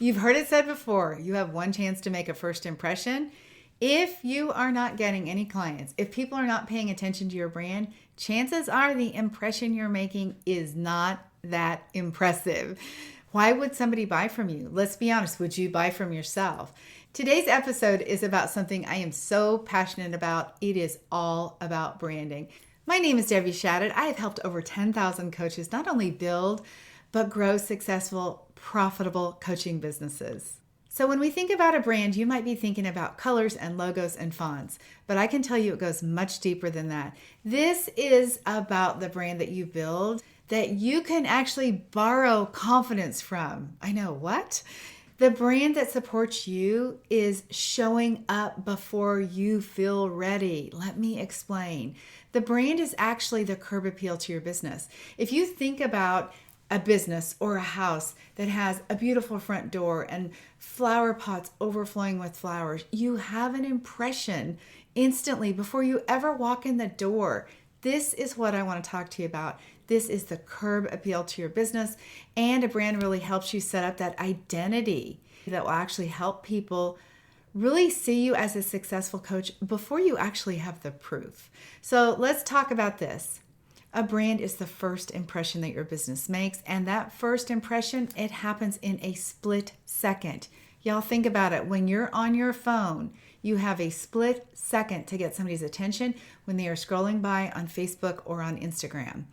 You've heard it said before, you have one chance to make a first impression. If you are not getting any clients, if people are not paying attention to your brand, chances are the impression you're making is not that impressive. Why would somebody buy from you? Let's be honest, would you buy from yourself? Today's episode is about something I am so passionate about. It is all about branding. My name is Debbie Shadid. I have helped over 10,000 coaches not only build, but grow successful, profitable coaching businesses. So when we think about a brand, you might be thinking about colors and logos and fonts, but I can tell you it goes much deeper than that. This is about the brand that you build that you can actually borrow confidence from. I know, what? The brand that supports you is showing up before you feel ready. Let me explain. The brand is actually the curb appeal to your business. If you think about a business or a house that has a beautiful front door and flower pots overflowing with flowers, you have an impression instantly before you ever walk in the door. This is what I want to talk to you about. This is the curb appeal to your business, and a brand really helps you set up that identity that will actually help people really see you as a successful coach before you actually have the proof. So let's talk about this. A brand is the first impression that your business makes, and that first impression, it happens in a split second. Y'all think about it. When you're on your phone, you have a split second to get somebody's attention when they are scrolling by on Facebook or on Instagram.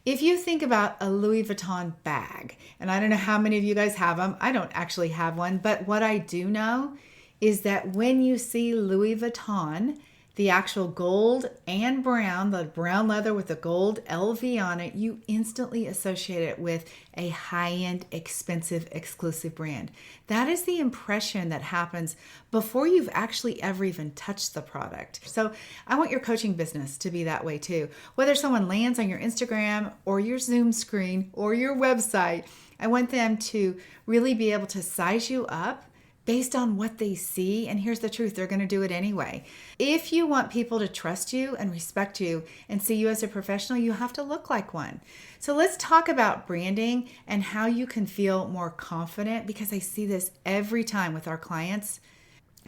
If you think about a Louis Vuitton bag, and I don't know how many of you guys have them, I don't actually have one, but what I do know is that when you see Louis Vuitton, the actual gold and brown, the brown leather with the gold LV on it, you instantly associate it with a high-end, expensive, exclusive brand. That is the impression that happens before you've actually ever even touched the product. So I want your coaching business to be that way too. Whether someone lands on your Instagram or your Zoom screen or your website, I want them to really be able to size you up based on what they see. And here's the truth, they're going to do it anyway. If you want people to trust you and respect you and see you as a professional, you have to look like one. So let's talk about branding and how you can feel more confident, because I see this every time with our clients.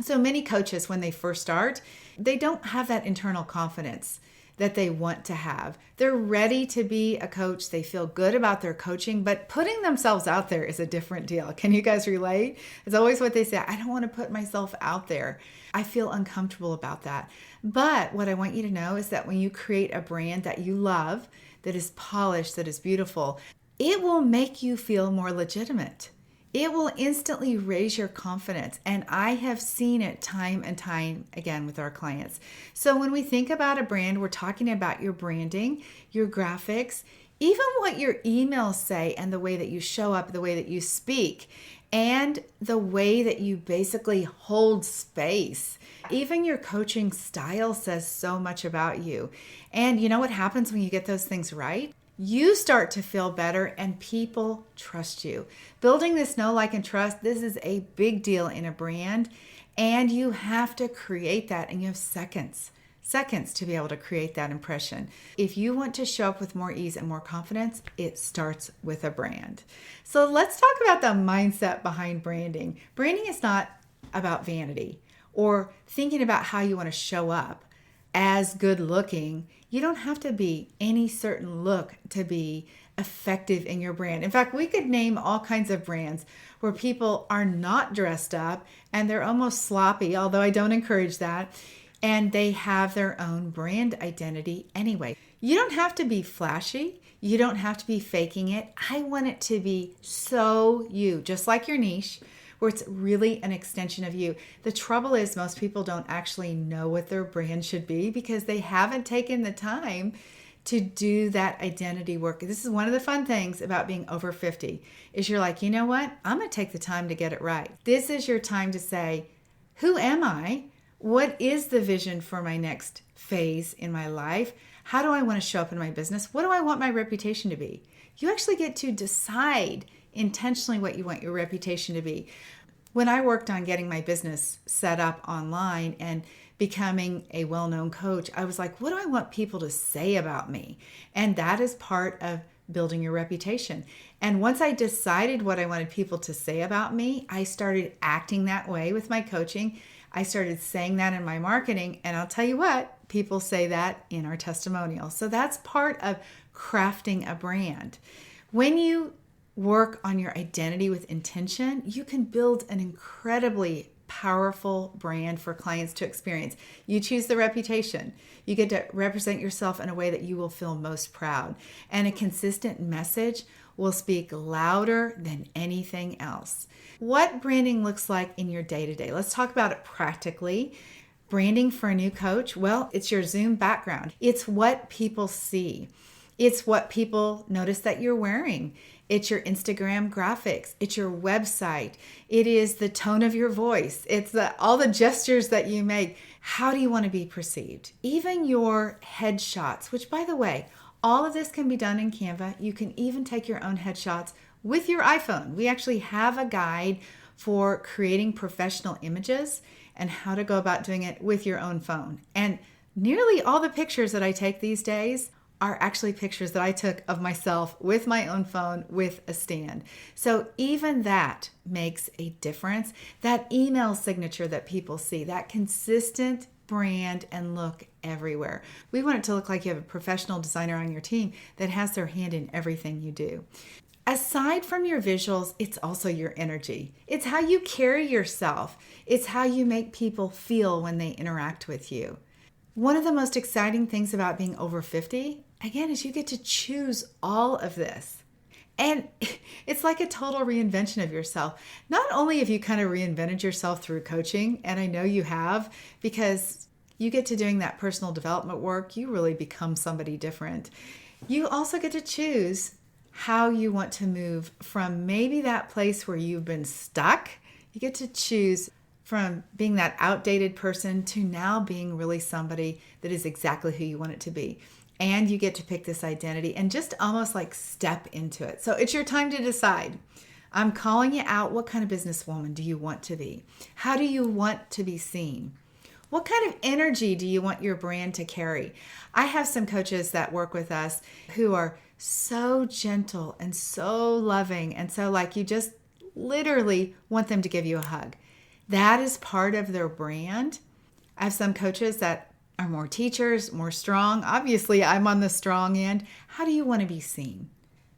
So many coaches, when they first start, they don't have that internal confidence that they want to have. They're ready to be a coach. They feel good about their coaching, but putting themselves out there is a different deal. Can you guys relate? It's always what they say. I don't want to put myself out there. I feel uncomfortable about that. But what I want you to know is that when you create a brand that you love, that is polished, that is beautiful, it will make you feel more legitimate. It will instantly raise your confidence. And I have seen it time and time again with our clients. So when we think about a brand, we're talking about your branding, your graphics, even what your emails say, and the way that you show up, the way that you speak, and the way that you basically hold space. Even your coaching style says so much about you. And you know what happens when you get those things right? You start to feel better and people trust you. Building this know, like, and trust, this is a big deal in a brand, and you have to create that, and you have seconds to be able to create that impression. If you want to show up with more ease and more confidence, it starts with a brand. So let's talk about the mindset behind branding. Branding is not about vanity or thinking about how you want to show up as good looking. You don't have to be any certain look to be effective in your brand. In fact, we could name all kinds of brands where people are not dressed up and they're almost sloppy, although I don't encourage that, and they have their own brand identity anyway. You don't have to be flashy. You don't have to be faking it. I want it to be so you, just like your niche, where it's really an extension of you. The trouble is most people don't actually know what their brand should be because they haven't taken the time to do that identity work. This is one of the fun things about being over 50 is you're like, you know what? I'm going to take the time to get it right. This is your time to say, who am I? What is the vision for my next phase in my life? How do I want to show up in my business? What do I want my reputation to be? You actually get to decide intentionally what you want your reputation to be. When I worked on getting my business set up online and becoming a well-known coach, I was like, what do I want people to say about me? And that is part of building your reputation. And once I decided what I wanted people to say about me, I started acting that way with my coaching. I started saying that in my marketing. And I'll tell you what, people say that in our testimonial. So that's part of crafting a brand. When you work on your identity with intention, you can build an incredibly powerful brand for clients to experience. You choose the reputation. You get to represent yourself in a way that you will feel most proud. And a consistent message will speak louder than anything else. What branding looks like in your day-to-day. Let's talk about it practically. Branding for a new coach, well, it's your Zoom background. It's what people see. It's what people notice that you're wearing. It's your Instagram graphics. It's your website. It is the tone of your voice. It's all the gestures that you make. How do you want to be perceived? Even your headshots, which by the way, all of this can be done in Canva. You can even take your own headshots with your iPhone. We actually have a guide for creating professional images and how to go about doing it with your own phone. And nearly all the pictures that I take these days are actually pictures that I took of myself with my own phone with a stand. So even that makes a difference. That email signature that people see, that consistent brand and look everywhere. We want it to look like you have a professional designer on your team that has their hand in everything you do. Aside from your visuals, it's also your energy. It's how you carry yourself. It's how you make people feel when they interact with you. One of the most exciting things about being over 50, again, is you get to choose all of this. And it's like a total reinvention of yourself. Not only have you kind of reinvented yourself through coaching, and I know you have, because you get to doing that personal development work, you really become somebody different. You also get to choose how you want to move from maybe that place where you've been stuck. You get to choose from being that outdated person to now being really somebody that is exactly who you want it to be. And you get to pick this identity and just almost like step into it. So it's your time to decide. I'm calling you out. What kind of businesswoman do you want to be? How do you want to be seen? What kind of energy do you want your brand to carry? I have some coaches that work with us who are so gentle and so loving. And so like you just literally want them to give you a hug. That is part of their brand. I have some coaches that are more teachers, more strong. Obviously, I'm on the strong end. How do you want to be seen?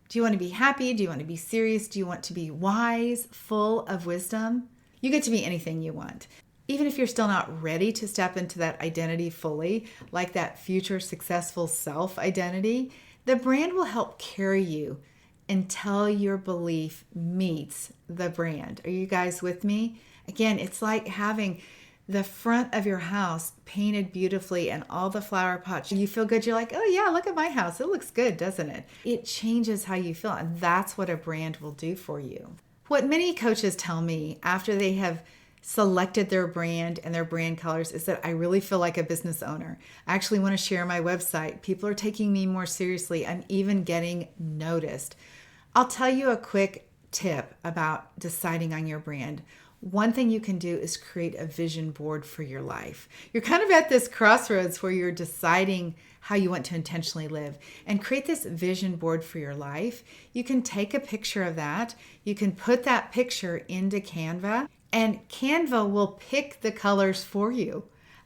Do you want to be happy? Do you want to be serious? Do you want to be wise, full of wisdom? You get to be anything you want. Even if you're still not ready to step into that identity fully, like that future successful self identity, the brand will help carry you until your belief meets the brand. Are you guys with me? Again, it's like having the front of your house painted beautifully and all the flower pots. You feel good. You're like, oh yeah, look at my house. It looks good, doesn't it? It changes how you feel. And that's what a brand will do for you. What many coaches tell me after they have selected their brand and their brand colors is that I really feel like a business owner. I actually want to share my website. People are taking me more seriously. I'm even getting noticed. I'll tell you a quick tip about deciding on your brand. One thing you can do is create a vision board for your life. You're kind of at this crossroads where you're deciding how you want to intentionally live, and create this vision board for your life. You can take a picture of that. You can put that picture into Canva, and Canva will pick the colors for you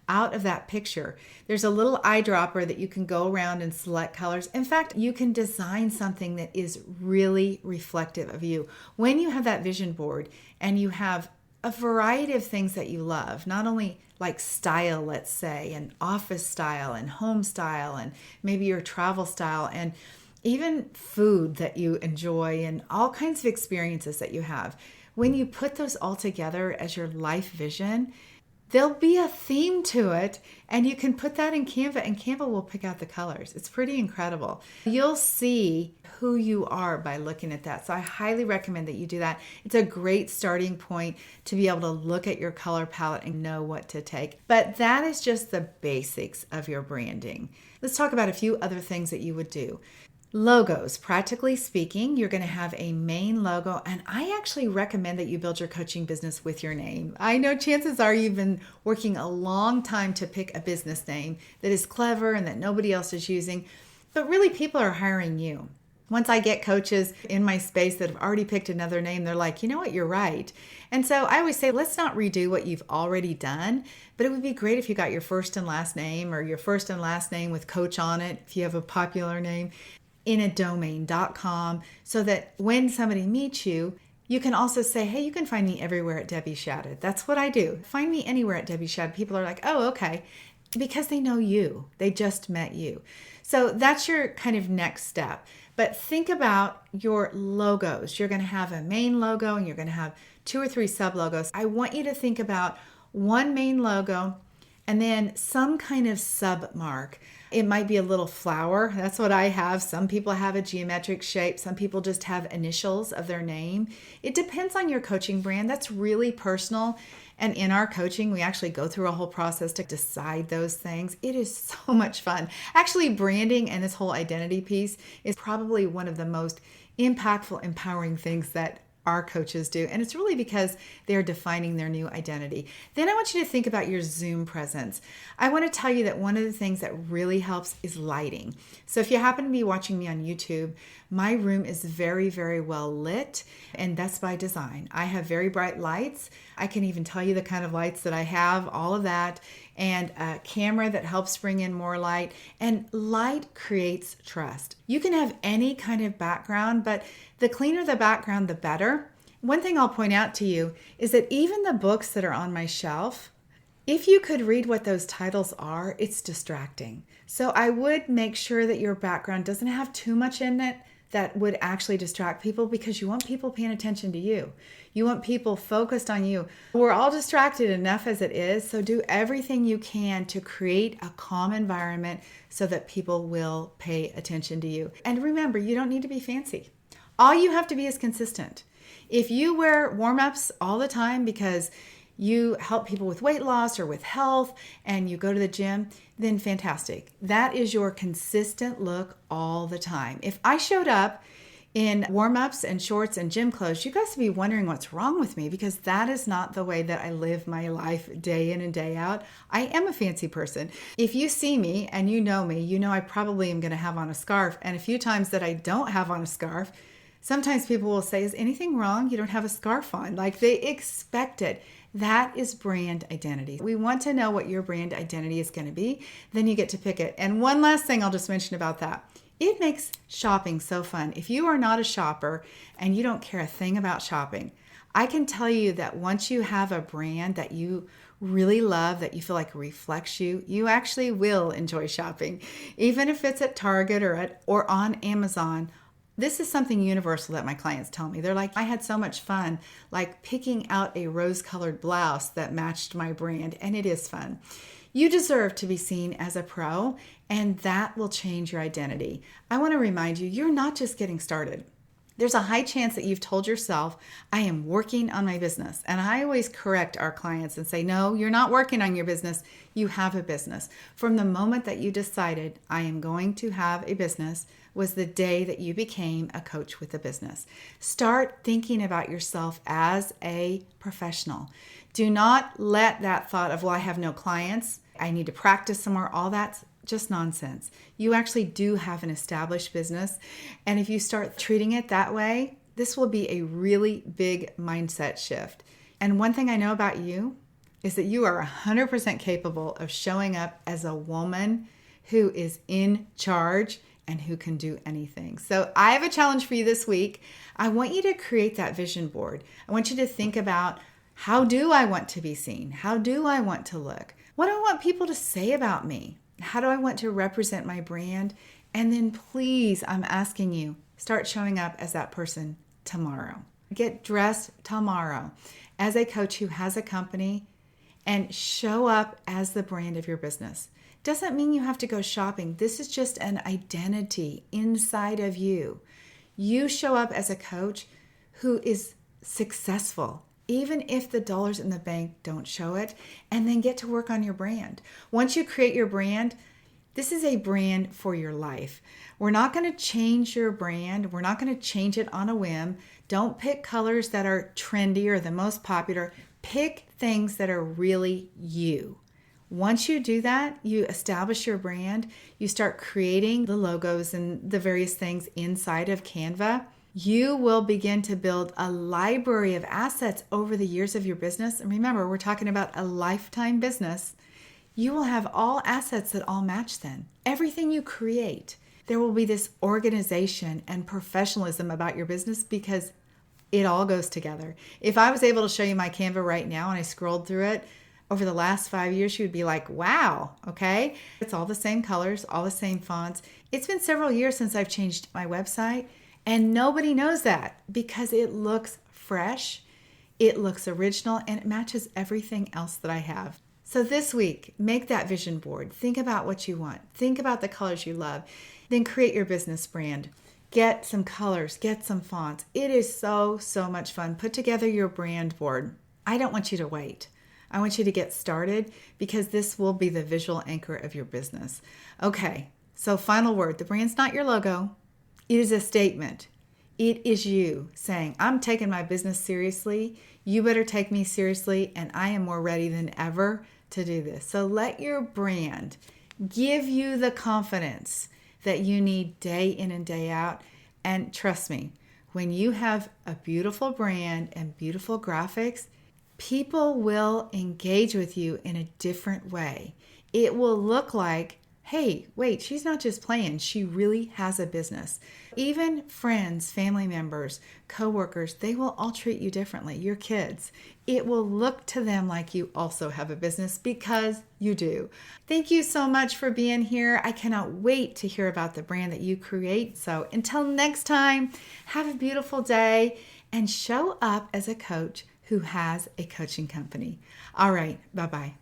out of that picture. There's a little eyedropper that you can go around and select colors. In fact, you can design something that is really reflective of you. When you have that vision board and you have a variety of things that you love, not only like style, let's say, and office style and home style, and maybe your travel style, and even food that you enjoy, and all kinds of experiences that you have. When you put those all together as your life vision, there'll be a theme to it, and you can put that in Canva, and Canva will pick out the colors. It's pretty incredible. You'll see who you are by looking at that. So I highly recommend that you do that. It's a great starting point to be able to look at your color palette and know what to take. But that is just the basics of your branding. Let's talk about a few other things that you would do. Logos. Practically speaking, you're going to have a main logo, and I actually recommend that you build your coaching business with your name. I know chances are you've been working a long time to pick a business name that is clever and that nobody else is using, but really people are hiring you. Once I get coaches in my space that have already picked another name, they're like, you know what, you're right. And so I always say, let's not redo what you've already done, but it would be great if you got your first and last name or your first and last name with coach on it, if you have a popular name, in a domain.com, so that when somebody meets you, you can also say, hey, you can find me everywhere at Debbie Shadid. That's what I do. Find me anywhere at Debbie Shadid. People are like, oh, okay. Because they know you. They just met you. So that's your kind of next step. But think about your logos. You're going to have a main logo and you're going to have 2 or 3 sub logos. I want you to think about one main logo and then some kind of sub mark. It might be a little flower. That's what I have. Some people have a geometric shape. Some people just have initials of their name. It depends on your coaching brand. That's really personal. And in our coaching, we actually go through a whole process to decide those things. It is so much fun. Actually, branding and this whole identity piece is probably one of the most impactful, empowering things that our coaches do. And it's really because they're defining their new identity. Then I want you to think about your Zoom presence. I want to tell you that one of the things that really helps is lighting. So if you happen to be watching me on YouTube, my room is very, very well lit, and that's by design. I have very bright lights. I can even tell you the kind of lights that I have, all of that, and a camera that helps bring in more light. And light creates trust. You can have any kind of background, but the cleaner the background, the better. One thing I'll point out to you is that even the books that are on my shelf, if you could read what those titles are, it's distracting. So I would make sure that your background doesn't have too much in it that would actually distract people, because you want people paying attention to you. You want people focused on you. We're all distracted enough as it is, so do everything you can to create a calm environment so that people will pay attention to you. And remember, you don't need to be fancy. All you have to be is consistent. If you wear warm-ups all the time because you help people with weight loss or with health and you go to the gym, then fantastic. That is your consistent look all the time. If I showed up in warm-ups and shorts and gym clothes, you guys would be wondering what's wrong with me, because that is not the way that I live my life day in and day out. I am a fancy person. If you see me and you know me, you know I probably am going to have on a scarf. And a few times that I don't have on a scarf, sometimes people will say, is anything wrong? You don't have a scarf on. Like, they expect it. That is brand identity. We want to know what your brand identity is going to be. Then you get to pick it. And one last thing I'll just mention about that. It makes shopping so fun. If you are not a shopper and you don't care a thing about shopping, I can tell you that once you have a brand that you really love, that you feel like reflects you, you actually will enjoy shopping. Even if it's at Target or on Amazon. This is something universal that my clients tell me. They're like, I had so much fun, like picking out a rose-colored blouse that matched my brand, and it is fun. You deserve to be seen as a pro, and that will change your identity. I want to remind you, you're not just getting started. There's a high chance that you've told yourself, I am working on my business. And I always correct our clients and say, no, you're not working on your business. You have a business. From the moment that you decided, I am going to have a business, was the day that you became a coach with a business. Start thinking about yourself as a professional. Do not let that thought of, well, I have no clients, I need to practice somewhere, all that's just nonsense. You actually do have an established business. And if you start treating it that way, this will be a really big mindset shift. And one thing I know about you is that you are 100% capable of showing up as a woman who is in charge and who can do anything. So I have a challenge for you this week. I want you to create that vision board. I want you to think about, how do I want to be seen? How do I want to look? What do I want people to say about me? How do I want to represent my brand? And then please, I'm asking you, start showing up as that person tomorrow. Get dressed tomorrow as a coach who has a company and show up as the brand of your business. Doesn't mean you have to go shopping. This is just an identity inside of you. You show up as a coach who is successful, even if the dollars in the bank don't show it, and then get to work on your brand. Once you create your brand, this is a brand for your life. We're not going to change your brand. We're not going to change it on a whim. Don't pick colors that are trendy or the most popular. Pick things that are really you. Once you do that, you establish your brand, you start creating the logos and the various things inside of Canva. You will begin to build a library of assets over the years of your business. And remember, we're talking about a lifetime business. You will have all assets that all match then. Everything you create, there will be this organization and professionalism about your business because it all goes together. If I was able to show you my Canva right now and I scrolled through it over the last 5 years, you would be like, wow, okay? It's all the same colors, all the same fonts. It's been several years since I've changed my website, and nobody knows that because it looks fresh, it looks original, and it matches everything else that I have. So this week, make that vision board. Think about what you want. Think about the colors you love. Then create your business brand. Get some colors, get some fonts. It is so much fun. Put together your brand board. I don't want you to wait. I want you to get started because this will be the visual anchor of your business. Okay, so final word. The brand's not your logo. It is a statement. It is you saying, I'm taking my business seriously. You better take me seriously, and I am more ready than ever to do this. So let your brand give you the confidence that you need day in and day out. And trust me, when you have a beautiful brand and beautiful graphics, people will engage with you in a different way. It will look like, hey, wait, she's not just playing. She really has a business. Even friends, family members, coworkers, they will all treat you differently. Your kids, it will look to them like you also have a business because you do. Thank you so much for being here. I cannot wait to hear about the brand that you create. So until next time, have a beautiful day and show up as a coach who has a coaching company. All right, bye-bye.